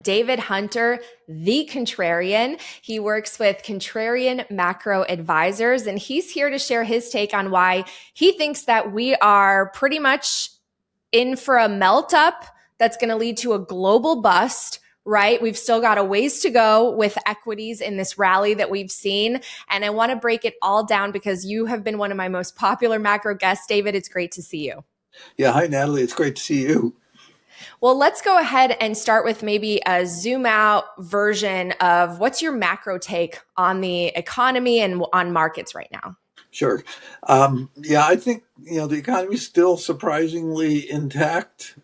David Hunter, the Contrarian. He works with Contrarian Macro Advisors, and he's here to share his take on why he thinks that we are pretty much in for a melt up that's going to lead to a global bust. Right? We've still got a ways to go with equities in this rally that we've seen. And I want to break it all down because you have been one of my most popular macro guests, David. It's great to see you. Yeah. Hi, Natalie. It's great to see you. Well, let's go ahead and start with maybe a zoom out version of what's your macro take on the economy and on markets right now? Sure. Yeah, I think, the economy is still surprisingly intact.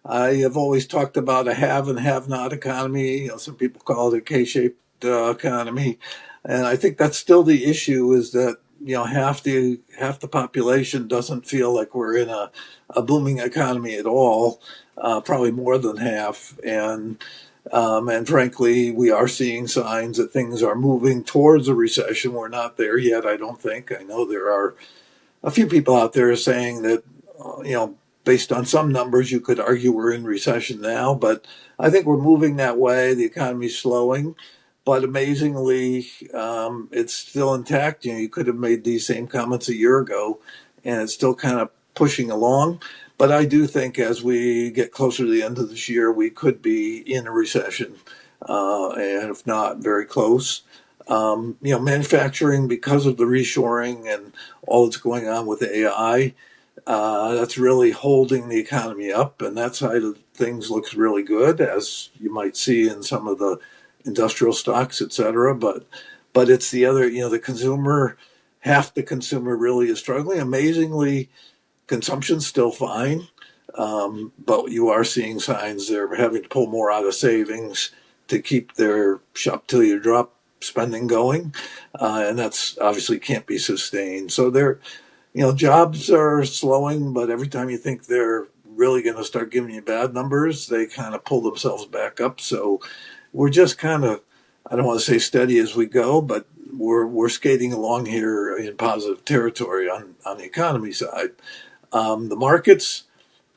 I have always talked about a have and have not economy. Some people call it a K-shaped economy. And I think that's still the issue is that, half the population doesn't feel like we're in a booming economy at all, probably more than half. And frankly, we are seeing signs that things are moving towards a recession. We're not there yet, I don't think. I know there are a few people out there saying that, based on some numbers, you could argue we're in recession now, but I think we're moving that way. The economy's slowing, but amazingly, it's still intact. You could have made these same comments a year ago, and it's still kind of pushing along. But I do think as we get closer to the end of this year, we could be in a recession, and if not, very close. Manufacturing, because of the reshoring and all that's going on with AI, that's really holding the economy up, and that side of things looks really good, as you might see in some of the industrial stocks, et cetera. But it's the other, the consumer, half the consumer really is struggling. Amazingly, consumption's still fine, but you are seeing signs they're having to pull more out of savings to keep their shop till you drop spending going, and that's obviously can't be sustained. So jobs are slowing, but every time you think they're really going to start giving you bad numbers, they kind of pull themselves back up. So we're just kind of, I don't want to say steady as we go, but we're skating along here in positive territory on the economy side. The markets,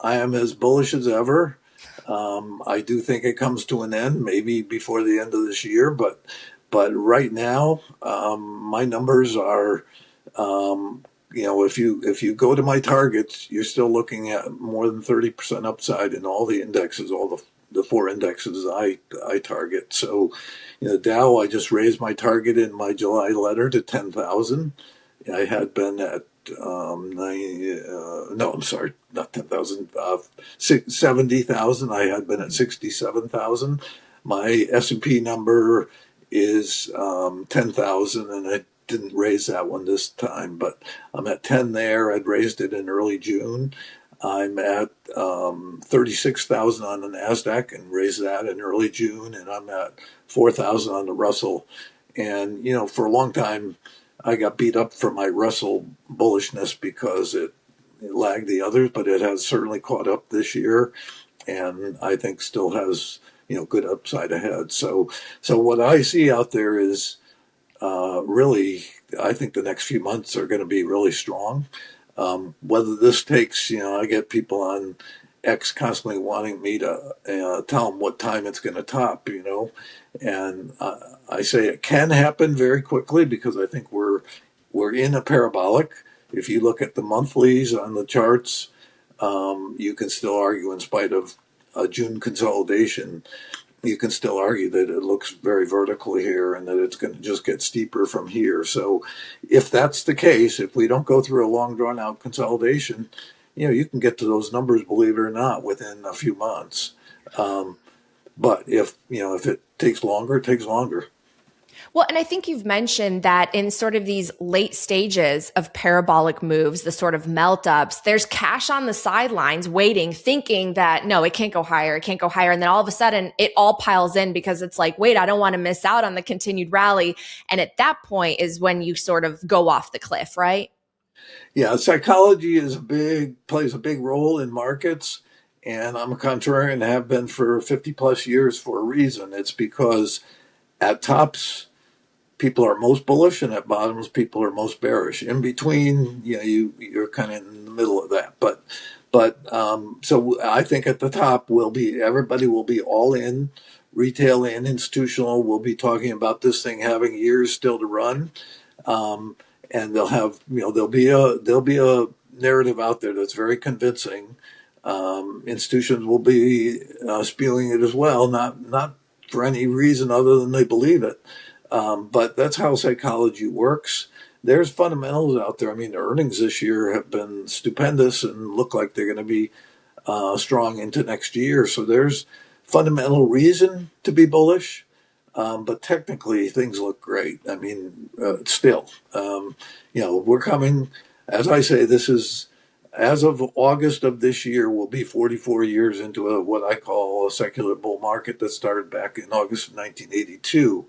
I am as bullish as ever. I do think it comes to an end, maybe before the end of this year, but right now, my numbers are, if you go to my targets, you're still looking at more than 30% upside in all the indexes, all the four indexes I target. So, Dow, I just raised my target in my July letter to 10,000. I had been at I'm sorry, not 10,000, 70,000. I had been at 67,000. My S&P number is 10,000, and I didn't raise that one this time, but I'm at 10 there. I'd raised it in early June. I'm at 36,000 on the NASDAQ and raised that in early June, and I'm at 4,000 on the Russell. And, for a long time, I got beat up for my Russell bullishness because it lagged the others, but it has certainly caught up this year, and I think still has good upside ahead. So what I see out there is really, I think the next few months are going to be really strong. Whether this takes, I get people on X constantly wanting me to tell them what time it's going to top, and I say it can happen very quickly because I think we're in a parabolic. If you look at the monthlies on the charts, you can still argue, in spite of a June consolidation, you can still argue that it looks very vertical here and that it's going to just get steeper from here. So if that's the case, if we don't go through a long drawn out consolidation, you can get to those numbers, believe it or not, within a few months. But if it takes longer, it takes longer. Well, and I think you've mentioned that in sort of these late stages of parabolic moves, the sort of melt ups, there's cash on the sidelines waiting, thinking that, no, it can't go higher. It can't go higher. And then all of a sudden it all piles in because it's like, wait, I don't want to miss out on the continued rally. And at that point is when you sort of go off the cliff, right? Yeah, psychology plays a big role in markets. And I'm a contrarian, have been for 50 plus years for a reason. It's because at tops, people are most bullish, and at bottoms, people are most bearish. In between, you're kind of in the middle of that. But But so I think at the top will be everybody will be all in, retail and institutional. Will be talking about this thing having years still to run, um, and they'll have there'll be a narrative out there that's very convincing. Institutions will be spewing it as well, not for any reason other than they believe it. But that's how psychology works. There's fundamentals out there. I mean, the earnings this year have been stupendous and look like they're going to be strong into next year. So there's fundamental reason to be bullish. But technically, things look great. I mean, still, we're coming, as I say, this is, as of August of this year, we'll be 44 years into what I call a secular bull market that started back in August of 1982.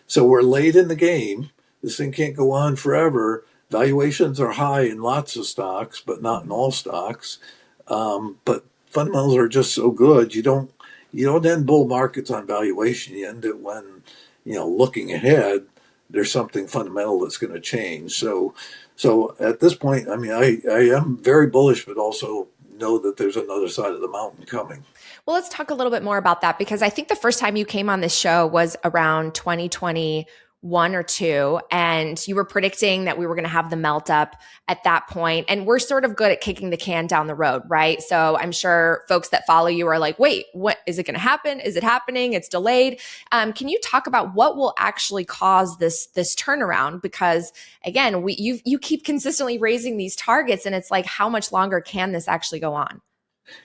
So we're late in the game. This thing can't go on forever. Valuations are high in lots of stocks, but not in all stocks. But fundamentals are just so good. You don't end bull markets on valuation. You end it when, looking ahead, there's something fundamental that's going to change. So at this point, I mean, I am very bullish, but also know that there's another side of the mountain coming. Well, let's talk a little bit more about that because I think the first time you came on this show was around 2021 or two, and you were predicting that we were going to have the melt up at that point. And we're sort of good at kicking the can down the road, right? So I'm sure folks that follow you are like, wait, what is it going to happen? Is it happening? It's delayed. Can you talk about what will actually cause this turnaround? Because again, you keep consistently raising these targets, and it's like, how much longer can this actually go on?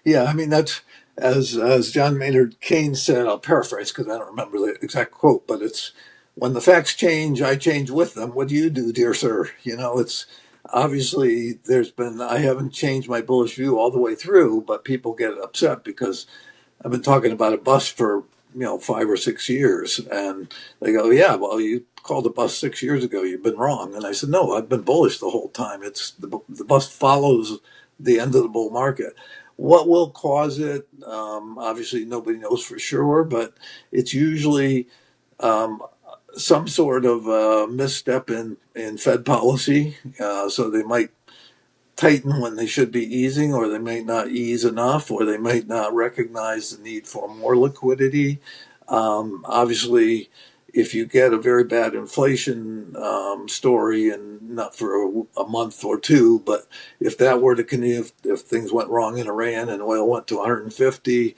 Yeah, I mean that's as John Maynard Keynes said. I'll paraphrase because I don't remember the exact quote, but it's when the facts change, I change with them. What do you do, dear sir? It's obviously I haven't changed my bullish view all the way through, but people get upset because I've been talking about a bust for 5 or 6 years, and they go, "Yeah, well, you called a bust 6 years ago. You've been wrong." And I said, "No, I've been bullish the whole time. It's the bust follows the end of the bull market. What will cause it? Obviously, nobody knows for sure, but it's usually um, some sort of misstep in Fed policy. So they might tighten when they should be easing, or they may not ease enough, or they might not recognize the need for more liquidity. Obviously, if you get a very bad inflation story, and not for a month or two, but if that were to continue, if things went wrong in Iran and oil went to 150,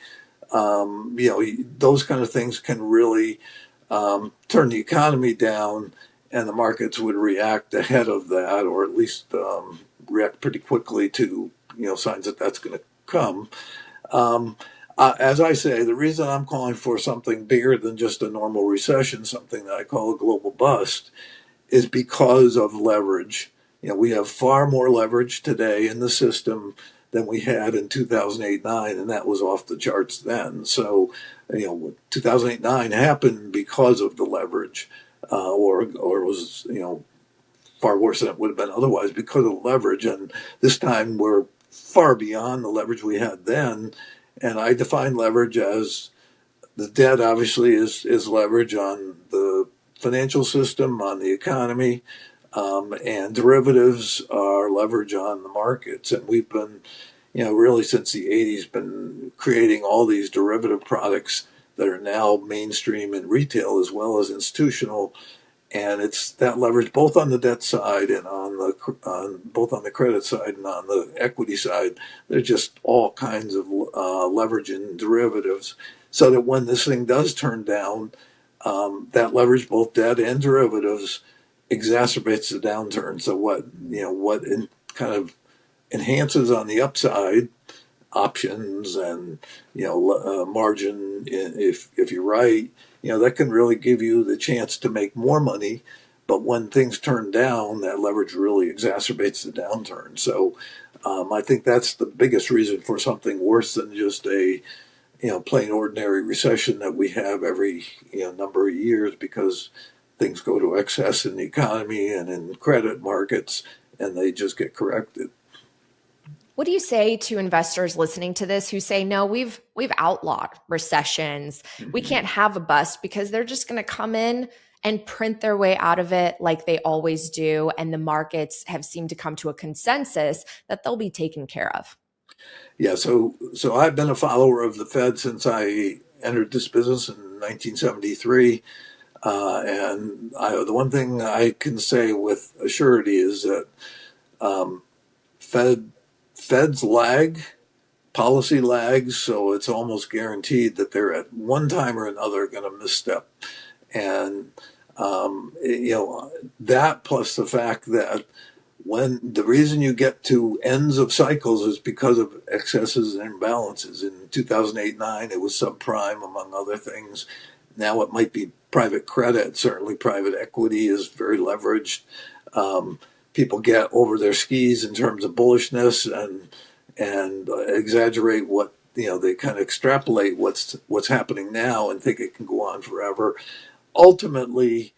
those kind of things can really turn the economy down, and the markets would react ahead of that, or at least react pretty quickly to signs that that's going to come. Um, as I say, the reason I'm calling for something bigger than just a normal recession, something that I call a global bust, is because of leverage. We have far more leverage today in the system than we had in 2008-9, and that was off the charts then. So, 2008-9 happened because of the leverage, or was far worse than it would have been otherwise because of leverage. And this time we're far beyond the leverage we had then. And I define leverage as the debt obviously is leverage on the financial system, on the economy, and derivatives are leverage on the markets. And we've been, really since the 80s, been creating all these derivative products that are now mainstream in retail as well as institutional, and it's that leverage both on the debt side and both on the credit side and on the equity side. There's just all kinds of leverage in derivatives, so that when this thing does turn down, that leverage, both debt and derivatives, exacerbates the downturn. So what kind of enhances on the upside, options and margin, if you're right, that can really give you the chance to make more money. But when things turn down, that leverage really exacerbates the downturn. So I think that's the biggest reason for something worse than just a plain ordinary recession that we have every number of years, because things go to excess in the economy and in credit markets, and they just get corrected. What do you say to investors listening to this who say, no, we've outlawed recessions. We Mm-hmm. can't have a bust because they're just going to come in and print their way out of it like they always do. And the markets have seemed to come to a consensus that they'll be taken care of. Yeah, so I've been a follower of the Fed since I entered this business in 1973, the one thing I can say with assurity is that um, Fed Feds lag, policy lags, so it's almost guaranteed that they're at one time or another going to misstep, and you know that plus the fact that when the reason you get to ends of cycles is because of excesses and imbalances. In 2008-9, it was subprime, among other things. Now it might be private credit. Certainly, private equity is very leveraged. Um, People get over their skis in terms of bullishness and exaggerate what they kind of extrapolate what's happening now and think it can go on forever. Ultimately,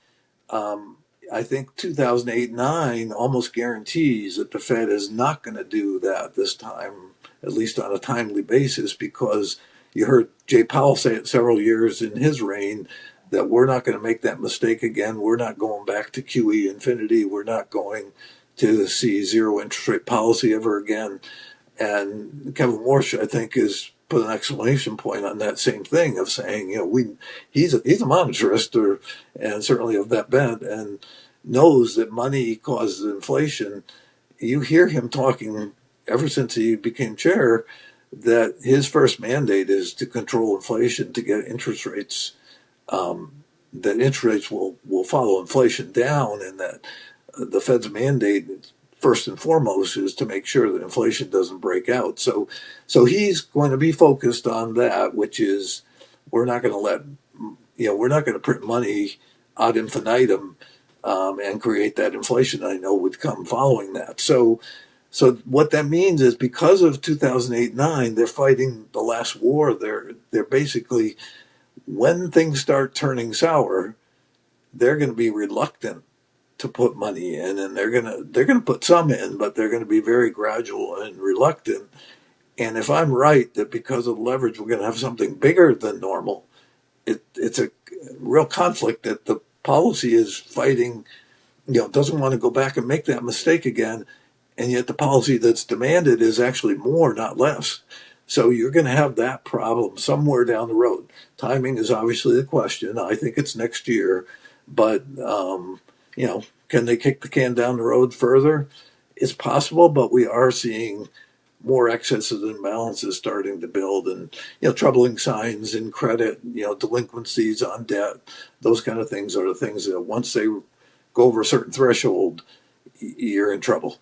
um, I think 2008-9 almost guarantees that the Fed is not going to do that this time, at least on a timely basis, because you heard Jay Powell say it several years in his reign that we're not going to make that mistake again. We're not going back to QE infinity. We're not going to see zero interest rate policy ever again. And Kevin Warsh, I think, has put an exclamation point on that same thing of saying, he's a monetarist, and certainly of that bent, and knows that money causes inflation. You hear him talking ever since he became chair that his first mandate is to control inflation, to get interest rates, that interest rates will follow inflation down, and that the Fed's mandate, first and foremost, is to make sure that inflation doesn't break out. So he's going to be focused on that, which is we're not going to we're not going to print money ad infinitum, and create that inflation I know would come following that. So what that means is because of 2008-9, they're fighting the last war. They're basically, when things start turning sour, they're going to be reluctant to put money in, and they're gonna put some in, but they're going to be very gradual and reluctant. And if I'm right that because of leverage we're going to have something bigger than normal, it's a real conflict that the policy is fighting. Doesn't want to go back and make that mistake again, and yet the policy that's demanded is actually more, not less. So you're going to have that problem somewhere down the road. Timing is obviously the question. I think it's next year, but can they kick the can down the road further? It's possible, but we are seeing more excesses and imbalances starting to build, and troubling signs in credit, delinquencies on debt. Those kind of things are the things that once they go over a certain threshold, you're in trouble.